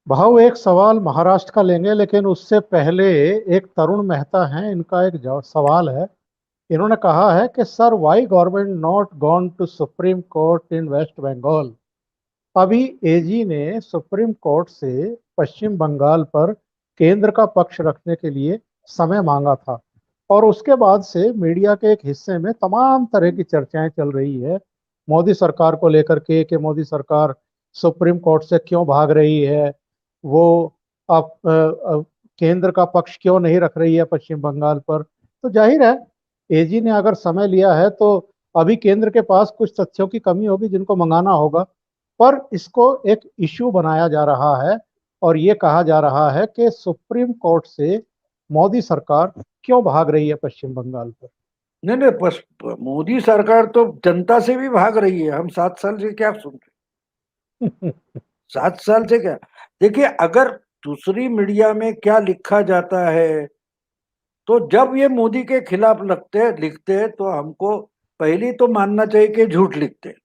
भाव एक सवाल महाराष्ट्र का लेंगे, लेकिन उससे पहले एक तरुण मेहता हैं, इनका एक सवाल है। इन्होंने कहा है कि sir, why government not gone to supreme court in West Bengal. अभी एजी ने सुप्रीम कोर्ट से पश्चिम बंगाल पर केंद्र का पक्ष रखने के लिए समय मांगा था, और उसके बाद से मीडिया के एक हिस्से में तमाम तरह की चर्चाएं चल रही है मोदी सरकार को लेकर के, कि मोदी सरकार सुप्रीम कोर्ट से क्यों भाग रही है। वो अब केंद्र का पक्ष क्यों नहीं रख रही है पश्चिम बंगाल पर। तो जाहिर है, एजी ने अगर समय लिया है तो अभी केंद्र के पास कुछ तथ्यों की कमी होगी जिनको मंगाना होगा। पर इसको एक इश्यू बनाया जा रहा है, और ये कहा जा रहा है कि सुप्रीम कोर्ट से मोदी सरकार क्यों भाग रही है पश्चिम बंगाल पर। नहीं नहीं, मोदी सरकार तो जनता से भी भाग रही है। हम 7 साल से क्या सुन रहे? 7 साल से क्या? देखिए, अगर दूसरी मीडिया में क्या लिखा जाता है, तो जब ये मोदी के खिलाफ लिखते हैं तो हमको पहले तो मानना चाहिए कि झूठ लिखते हैं।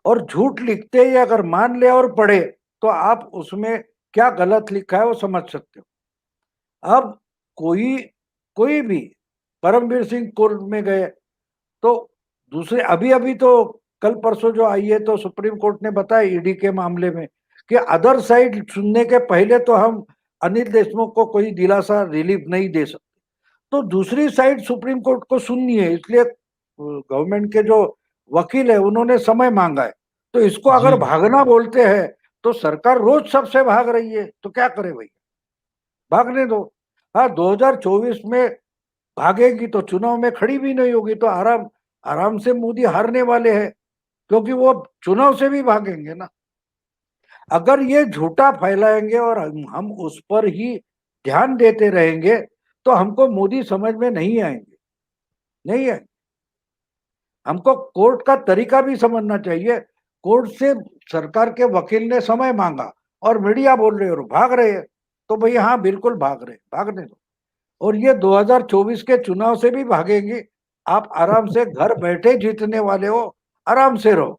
और झूठ लिखते ही अगर मान ले और पढ़े, तो आप उसमें क्या गलत लिखा है वो समझ सकते हो। अब कोई कोई भी परमवीर सिंह कोर्ट में गए, तो दूसरे अभी अभी तो कल परसों जो आई है, तो सुप्रीम कोर्ट ने बताया ईडी के मामले में कि अदर साइड सुनने के पहले तो हम अनिल देशमुख को कोई दिलासा रिलीफ नहीं दे सकते। तो दूसरी साइड सुप्रीम कोर्ट को सुननी है, इसलिए गवर्नमेंट के जो वकील है उन्होंने समय मांगा है। तो इसको जी। अगर भागना बोलते हैं, तो सरकार रोज सबसे भाग रही है, तो क्या करे भाई? भागने दो। हाँ, 2024 में भागेगी तो चुनाव में खड़ी भी नहीं होगी, तो आराम आराम से मोदी हारने वाले हैं, क्योंकि वो चुनाव से भी भागेंगे ना। अगर ये झूठा फैलाएंगे और हम उस पर ही ध्यान देते रहेंगे, तो हमको मोदी समझ में नहीं आएंगे। नहीं है, हमको कोर्ट का तरीका भी समझना चाहिए। कोर्ट से सरकार के वकील ने समय मांगा और मीडिया बोल रहे और भाग रहे हैं, तो भाई हाँ बिल्कुल भाग रहे, भागने दो। और ये 2024 के चुनाव से भी भागेंगे। आप आराम से घर बैठे जीतने वाले हो, आराम से रहो।